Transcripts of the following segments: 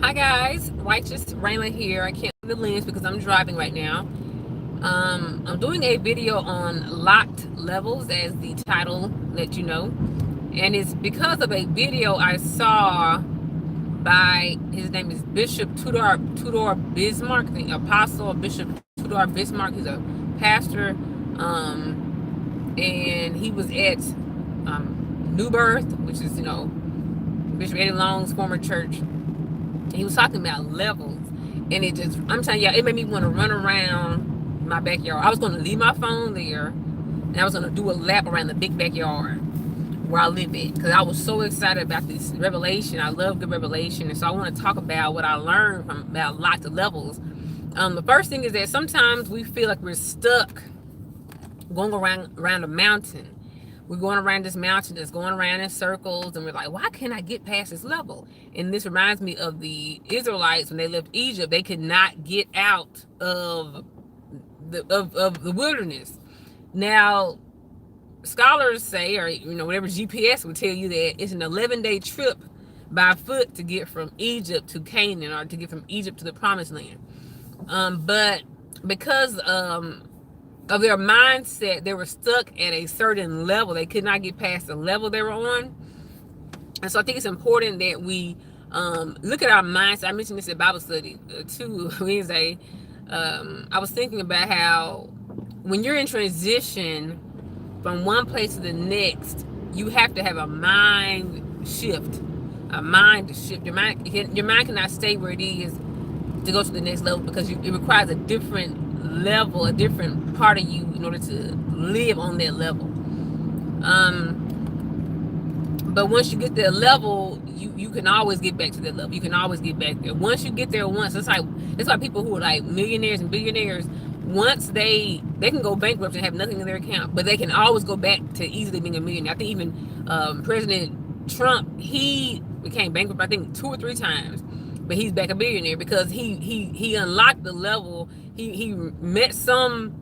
Hi guys, Righteous Raymond here. I can't see the lens because I'm driving right now. I'm doing a video on locked levels, as the title let you know, and it's because of a video I saw by, his name is Bishop Tudor Bismarck, the Apostle Bishop Tudor Bismarck. He's a pastor, and he was at New Birth, which is Bishop Eddie Long's former church. He was talking about levels, and I'm telling y'all, it made me want to run around my backyard. I was going to leave my phone there, and I was going to do a lap around the big backyard where I live at, because I was so excited about this revelation. I love good revelation, and so I want to talk about what I learned from about lots of levels. The first thing is that sometimes we feel like we're stuck going around a mountain. We're going around this mountain that's going around in circles, and we're like, why can't I get past this level? And this reminds me of the Israelites when they left Egypt. They could not get out of the wilderness. Now, scholars say, or whatever GPS would tell you, that it's an 11-day trip by foot to get from Egypt to Canaan, or to get from Egypt to the Promised Land. But because of their mindset, they were stuck at a certain level. They could not get past the level they were on. And so I think it's important that we look at our mindset. I mentioned this at Bible study too Wednesday. I was thinking about how when you're in transition from one place to the next, you have to have a mind shift. A mind shift. Your mind cannot stay where it is to go to the next level, because it requires a different level, a different part of you, in order to live on that level. But once you get that level, you can always get back to that level. You can always get back there. Once you get there once, that's why people who are like millionaires and billionaires, once they can go bankrupt and have nothing in their account, but they can always go back to easily being a millionaire. I think even President Trump, he became bankrupt, I think 2 or 3 times, but he's back a billionaire because he unlocked the level. He met some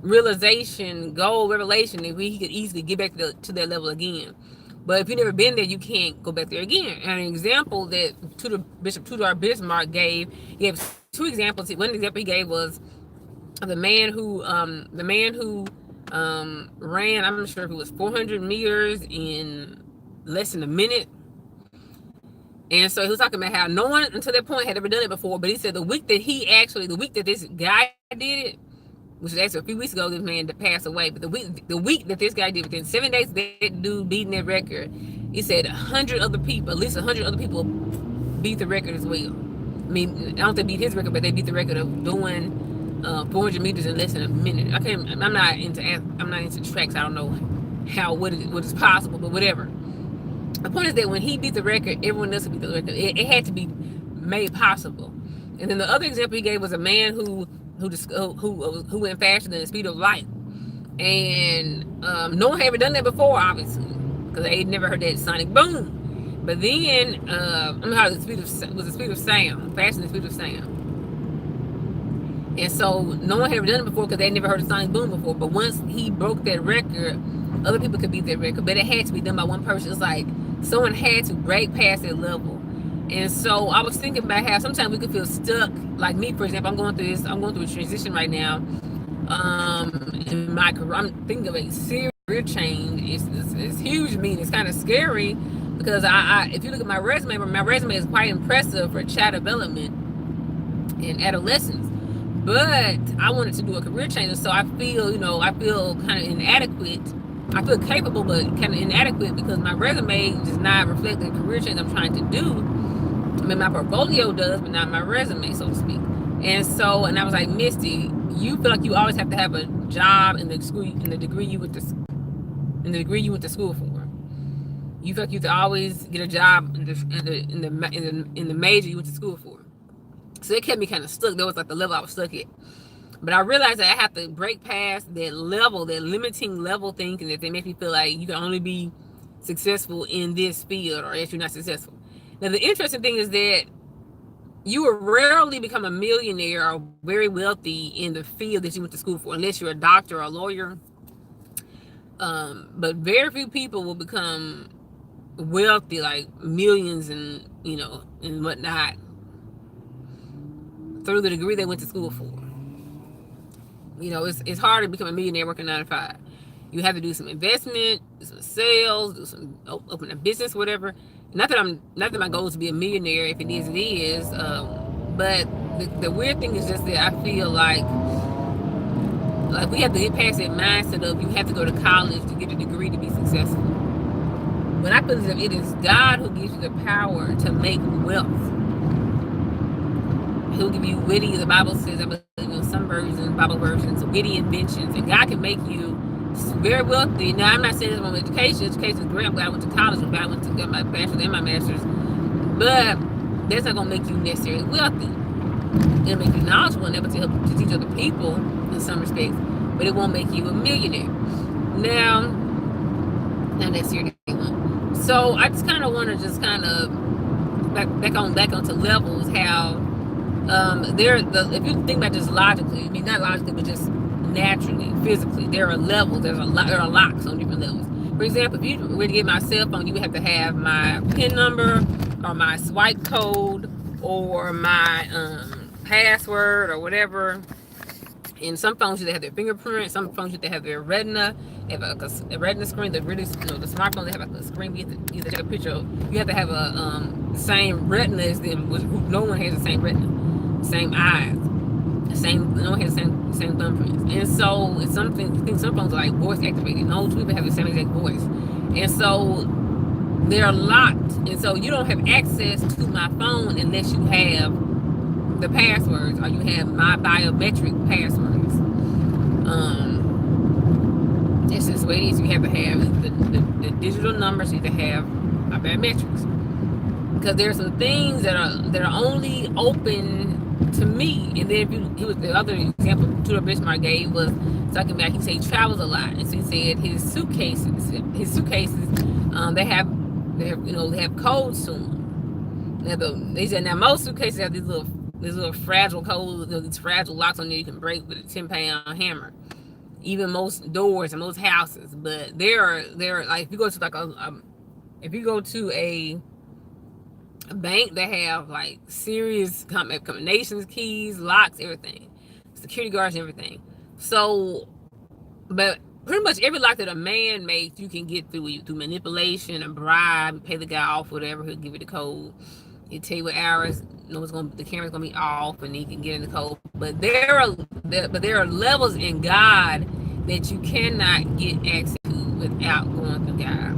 revelation that he could easily get back to that level again. But if you've never been there, you can't go back there again. And an example that Bishop Tudor Bismarck gave, he gave 2 examples. One example he gave was the man who ran, I'm not sure if it was 400 meters in less than a minute. And so he was talking about how no one until that point had ever done it before. But he said the week that this guy did it, which was actually a few weeks ago, this man passed away. But the week that this guy did it, within 7 days, that dude beating that record, he said at least 100 other people beat the record as well. I mean, I don't think they beat his record, but they beat the record of doing 400 meters in less than a minute. I'm not into tracks. I don't know what is possible, but whatever. The point is that when he beat the record, everyone else beat the record. It had to be made possible. And then the other example he gave was a man who went faster than the speed of light, and no one had ever done that before, obviously, because they had never heard that sonic boom. But then I don't know how the speed of sound, faster than the speed of sound. And so no one had ever done it before because they had never heard a sonic boom before. But once he broke that record, other people could beat that record, but it had to be done by one person. It's like someone had to break past that level. And so I was thinking about how sometimes we could feel stuck. Like me, for example, I'm going through a transition right now. In my career, I'm thinking of a serious career change. It's huge to me. It's kind of scary because if you look at my resume is quite impressive for child development and adolescence. But I wanted to do a career change, so I feel kind of inadequate. I feel capable, but kind of inadequate because my resume does not reflect the career change I'm trying to do. I mean, my portfolio does, but not my resume, so to speak. And I was like, Misty, you feel like you always have to have a job in the degree you went to school for. You feel like you have to always get a job in the major you went to school for. So it kept me kind of stuck. That was like the level I was stuck at. But I realized that I have to break past that level, that limiting level thinking that they make me feel like you can only be successful in this field or else you're not successful. Now, the interesting thing is that you will rarely become a millionaire or very wealthy in the field that you went to school for, unless you're a doctor or a lawyer. But very few people will become wealthy, like millions and whatnot, through the degree they went to school for. You know, it's hard to become a millionaire working 9 to 5. You have to do some investment, do some sales, do some open a business, whatever. Not that my goal is to be a millionaire. If it is, it is. But the weird thing is just that I feel like we have to get past that mindset of you have to go to college to get a degree to be successful. When I believe it is God who gives you the power to make wealth. He'll give you witty, the Bible says, I believe in some versions, Bible versions, witty inventions, and God can make you very wealthy. Now, I'm not saying this about education. Education is great. I'm glad I went to college. I'm glad I went to get my bachelor's and my master's. But that's not going to make you necessarily wealthy. It'll make you knowledgeable and able to help to teach other people in some respects, but it won't make you a millionaire. Now, not necessarily one. So I just kind of want to just kind of back onto levels how if you think about just logically, I mean not logically, but just naturally, physically, there are levels. There are locks on different levels. For example, if you were to get my cell phone, you would have to have my PIN number or my swipe code or my password or whatever. And some phones they have their fingerprint. Some phones they have their retina. They have a retina screen. The smartphones they have like a screen. You have to take a picture of. You have to have a the same retina as them. No one has the same retina, same eyes, no one has the same thumbprints. And so it's something. You think some phones are like voice activated. No, two people have the same exact voice. And so they're locked. And so you don't have access to my phone unless you have the passwords or you have my biometric passwords. It's just the way it is. You have to have the digital numbers. You have to have my biometrics, because there are some things that are only open to me. And then he was the other example Tudor Bismarck gave was talking about, he said he travels a lot, and so he said his suitcases they have codes to them. Now they said now most suitcases have these little fragile codes, these fragile locks on there you can break with a 10-pound hammer. Even most doors and most houses, but there are like if you go to a bank, they have like serious combinations, keys, locks, everything, security guards, and everything. So, but pretty much every lock that a man makes, you can get through manipulation, a bribe, pay the guy off, whatever. He'll give you the code. He'll tell you what hours. The camera's gonna be off, and he can get in the code. But there are levels in God that you cannot get access to without going through God.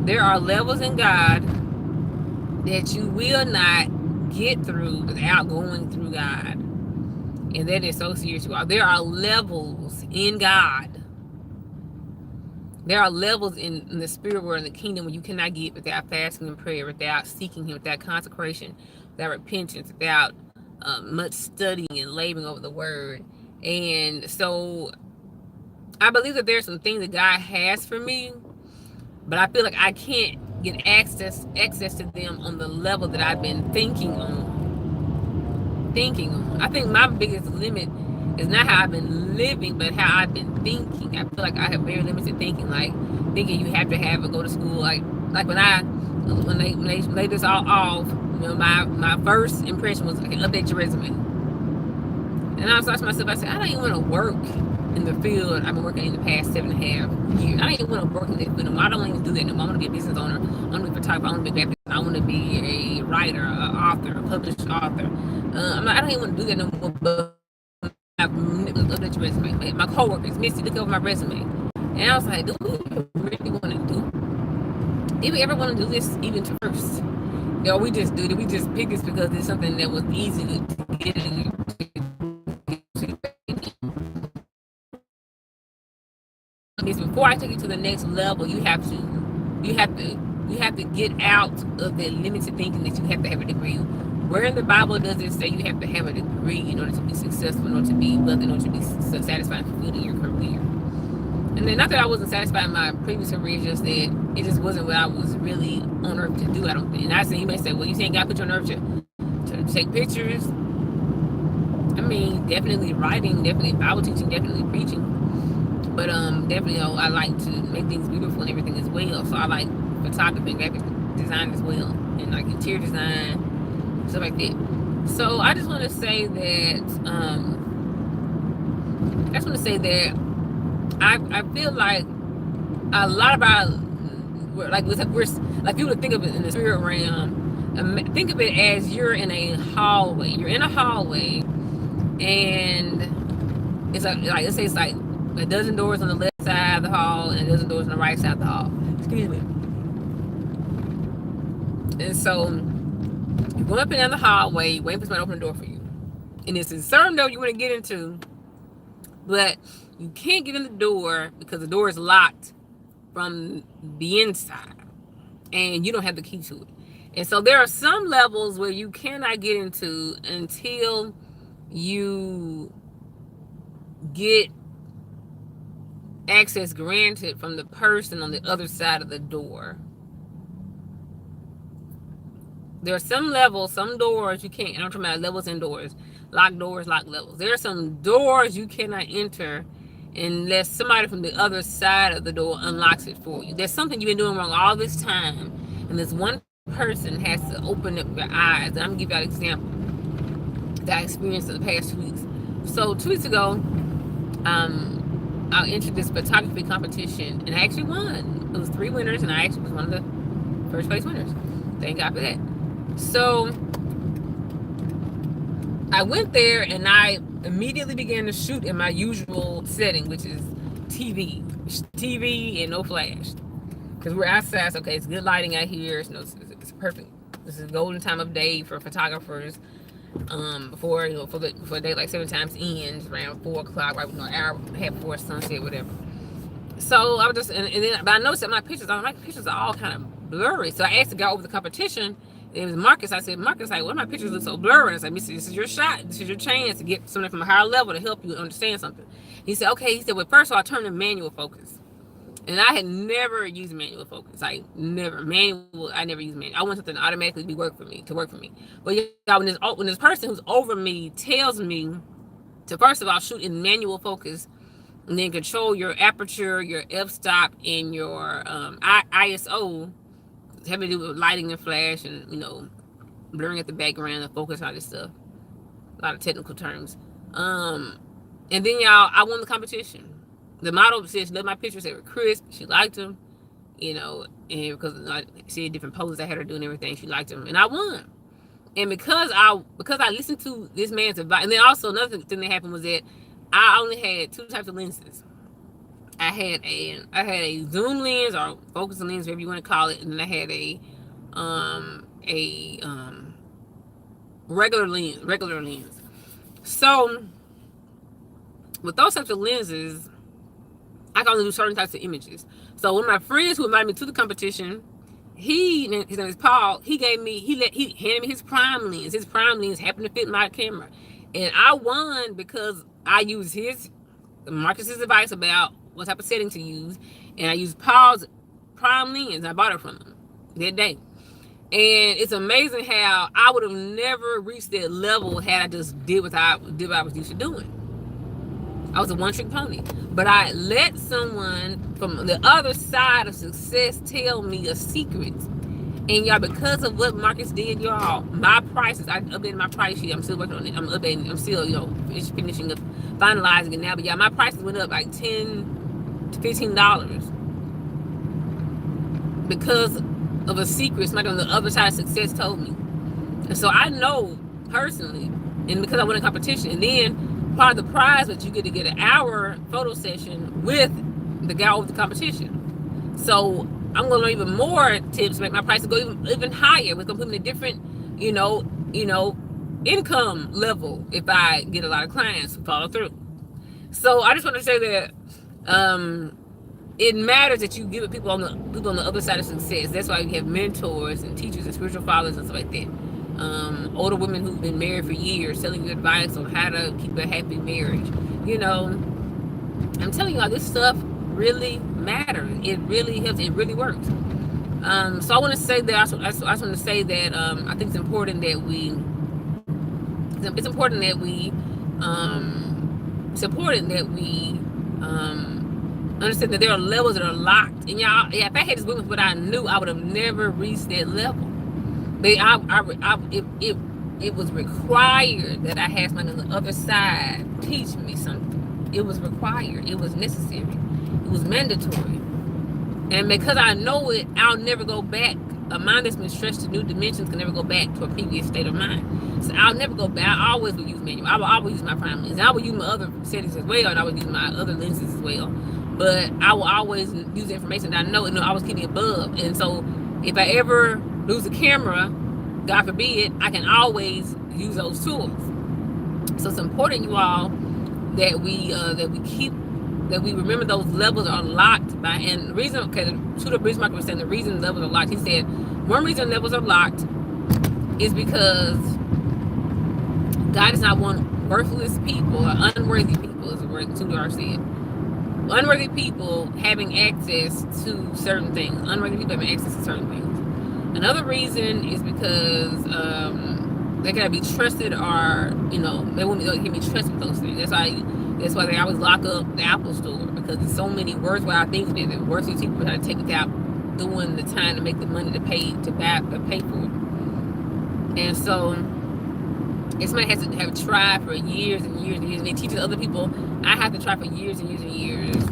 There are levels in God that you will not get through without going through God, and that is so serious. There are levels in God. There are levels in the spirit world, in the kingdom, where you cannot get without fasting and prayer, without seeking Him, without consecration, without repentance, without much studying and laboring over the Word. And so I believe that there's some things that God has for me, but I feel like I can't get access to them on the level that I've been thinking on. I think my biggest limit is not how I've been living, but how I've been thinking. I feel like I have very limited thinking, like thinking you have to have or go to school. Like when they laid this all off, my first impression was, okay, update your resume. And I was talking to myself, I said, I don't even want to work in the field I've been working in the past 7.5 years. I don't even want to work in that field. I don't even do that no more. I want to be a business owner. I want to be a photographer. I want to be a graphic. I want to be a writer, an author, a published author. I don't even want to do that no more. But I've updated your resume. My coworkers, Missy, look over my resume. And I was like, do we really want to do we ever want to do this even to first? We just do it. We just pick this because it's something that was easy to get into. Before I take you to the next level, you have to get out of the limited thinking that you have to have a degree. Where in the Bible does it say you have to have a degree in order to be successful, in order to be wealthy, in order to be satisfied and fulfilled in your career? And then not that I wasn't satisfied in my previous career, just that it just wasn't what I was really on earth to do, I don't think. And I say, you may say, well, you saying God put you on earth to take pictures? I mean, definitely writing, definitely Bible teaching, definitely preaching. But definitely, I like to make things beautiful and everything as well. So I like photography and graphic design as well, and like interior design, stuff like that. So I just want to say that I feel like a lot of our, we're like, you would think of it in the spirit realm. Think of it as you're in a hallway. You're in a hallway, and it's like let's say it's like a dozen doors on the left side of the hall and a dozen doors on the right side of the hall. Excuse me. And so you're going up and down the hallway, waiting for somebody to open the door for you. And it's a certain door you want to get into, but you can't get in the door because the door is locked from the inside and you don't have the key to it. And so there are some levels where you cannot get into until you get access granted from the person on the other side of the door. There are some levels, some doors you can't, and I'm talking about levels and doors, locked doors, locked levels. There are some doors you cannot enter unless somebody from the other side of the door unlocks it for you. There's something you've been doing wrong all this time, and this one person has to open up your eyes. And I'm gonna give you an example that I experienced in the past 2 weeks. So 2 weeks ago, I entered this photography competition, and I actually won. It was 3 winners, and I actually was one of the first place winners. Thank God for that. So I went there and I immediately began to shoot in my usual setting, which is TV and no flash, because we're outside. So, okay, it's good lighting out here. It's perfect. This is golden time of day for photographers. Before before daylight 7 times ends, around 4 o'clock, right, hour half before sunset, whatever. So I was just, but I noticed that my pictures are all kind of blurry. So I asked the guy over the competition. It was Marcus. I said, Marcus, like, why my pictures look so blurry? I said, this is your shot. This is your chance to get something from a higher level to help you understand something. He said, okay. He said, well, first of all, I turned to manual focus. And I had never used manual focus. Like, never. I never used manual. I want something to automatically work for me. But yeah, when this person who's over me tells me to, first of all, shoot in manual focus, and then control your aperture, your f-stop, and your ISO, having to do with lighting and flash and, blurring at the background and focus, all this stuff. A lot of technical terms. And then, y'all, I won the competition. The model said she loved my pictures. They were crisp. She liked them, and because I see different poses I had her doing everything, she liked them. And I won. And because I listened to this man's advice, and then also another thing that happened was that I only had 2 types of lenses. I had a zoom lens or focusing lens, whatever you want to call it, and then I had a regular lens. So with those types of lenses, I can only do certain types of images. So one of my friends who invited me to the competition, his name is Paul. He handed me his prime lens. His prime lens happened to fit my camera, and I won because I used Marcus's advice about what type of setting to use, and I used Paul's prime lens. I bought it from him that day. And it's amazing how I would have never reached that level had I just did what I was used to doing. I was a one-trick pony. But I let someone from the other side of success tell me a secret. And y'all, because of what Marcus did, y'all, my prices, I updated my price sheet. I'm still working on it. I'm still, finishing up, finalizing it now. But yeah, my prices went up like $10 to $15 because of a secret somebody on the other side of success told me. And so I know personally, and because I won a competition, and then part of the prize was you get to get an hour photo session with the guy over the competition. So I'm going to learn even more tips to make my prices go even higher. We're going to put me in a different, income level if I get a lot of clients who follow through. So I just want to say that it matters that you give it people on the other side of success. That's why we have mentors and teachers and spiritual fathers and stuff like that. Older women who've been married for years telling you advice on how to keep a happy marriage. I'm telling y'all, this stuff really matters. It really helps. It really works. So I want to say that. I just want to say that I think it's important that we understand that there are levels that are locked. And y'all, if I had this book, what I knew, I would have never reached that level. But it was required that I had somebody on the other side teach me something. It was required. It was necessary. It was mandatory. And because I know it, I'll never go back. A mind that's been stretched to new dimensions can never go back to a previous state of mind. So I'll never go back. I always will use manual. I will always use my prime lens. I will use my other settings as well, and I will use my other lenses as well. But I will always use the information that I know and I always keep it above. And so if I ever lose a camera, God forbid, I can always use those tools. So it's important, you all, that we remember those levels are locked by. And the reason, okay, Tudor Bismarck was saying the reason levels are locked. He said one reason levels are locked is because God does not want worthless people or unworthy people, is the word Tudor said. Unworthy people having access to certain things. Unworthy people having access to certain things. Another reason is because they gotta be trusted, or they can be trusted with those things. That's why they always lock up the Apple Store, because there's so many worthwhile things that worthless people try to take without doing the time to make the money to pay for it. And so if somebody has to have tried for years and years and years, and they teach other people, I have to try for years and years and years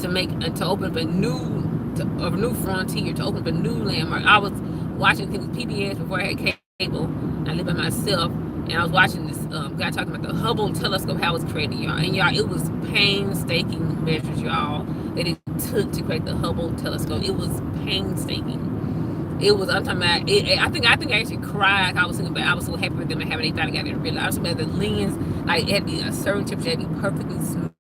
to open up a new frontier, to open up a new landmark. I was watching PBS before I had cable. I lived by myself, and I was watching this guy talking about the Hubble telescope, how it was created, y'all. And y'all, it was painstaking measures, y'all, that it took to create the Hubble telescope. It was painstaking. It was, I'm talking about, I think I actually cried. I was thinking about, I was so happy with them and having they thought I got it real. I was thinking about the lens, like it had to be a certain temperature, it had to be perfectly smooth.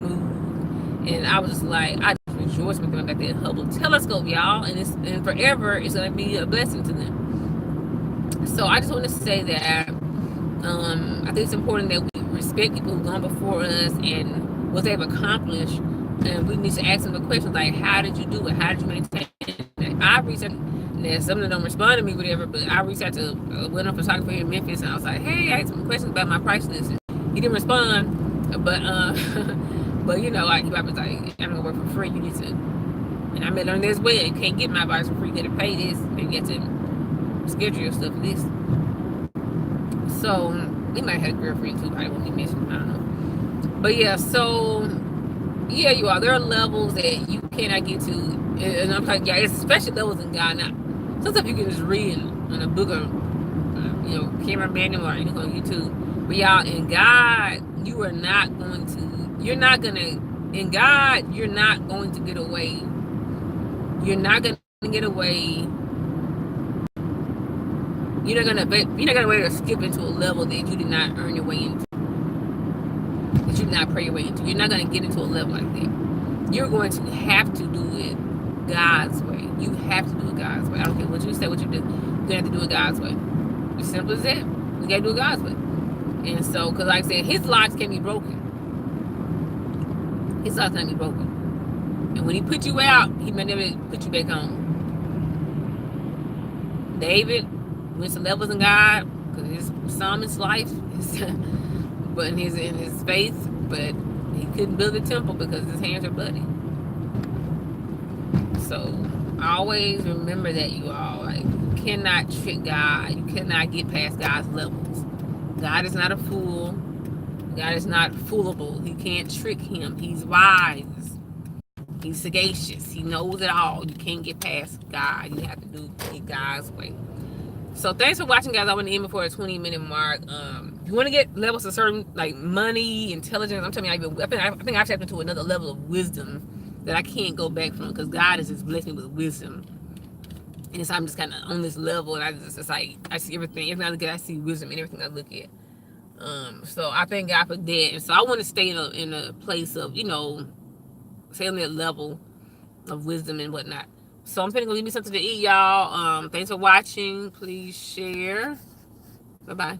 And I was just like, I just rejoiced with them about that Hubble telescope, y'all. And forever, it's going to be a blessing to them. So I just want to say that I think it's important that we respect people who've gone before us and what they've accomplished. And we need to ask them the questions like, how did you do it? How did you maintain it? I researched. There's some that don't respond to me, whatever, but I reached out to a photographer here in Memphis, and I was like, hey, I had some questions about my price list. And he didn't respond, but he was like, I'm gonna work for free. You need to, and I may learn this way. You can't get my advice for free. You gotta pay this. Then you have to schedule your stuff for this. So he might have a girlfriend too, but I won't be mentioned. I don't know. But yeah, so yeah, you are. There are levels that you cannot get to, and I'm talking, yeah, especially levels in God. Now, sometimes you can just read in a book or camera manual or anything on YouTube. But y'all, in God, you're not going to get away. You're not gonna get away. You're not gonna be able to skip into a level that you did not earn your way into, that you did not pray your way into. You're not gonna get into a level like that. You're going to have to do it God's way. You have to do it God's way. I don't care what you say, what you do. You're gonna have to do it God's way. As simple as that. You gotta do it God's way. And so, because like I said, His locks can be broken. His locks can be broken. And when He put you out, He may never put you back home. David went to levels in God because his psalmist life, but in his faith, but he couldn't build a temple because his hands are bloody. So always remember that, you all. Like, you cannot trick God. You cannot get past God's levels. God is not a fool. God is not foolable. You can't trick Him. He's wise. He's sagacious. He knows it all. You can't get past God. You have to do it God's way. So thanks for watching, guys. I want to end before a 20-minute mark. If you want to get levels of certain, like money, intelligence, I'm telling you, I think I've tapped into another level of wisdom that I can't go back from, because God has just blessed me with wisdom. And so I'm just kind of on this level, and I see everything I look at, I see wisdom in everything I look at. So I thank God for that. And so I want to stay in a place of, stay on that level of wisdom and whatnot. So I'm finna go leave me something to eat, y'all. Thanks for watching. Please share. Bye-bye.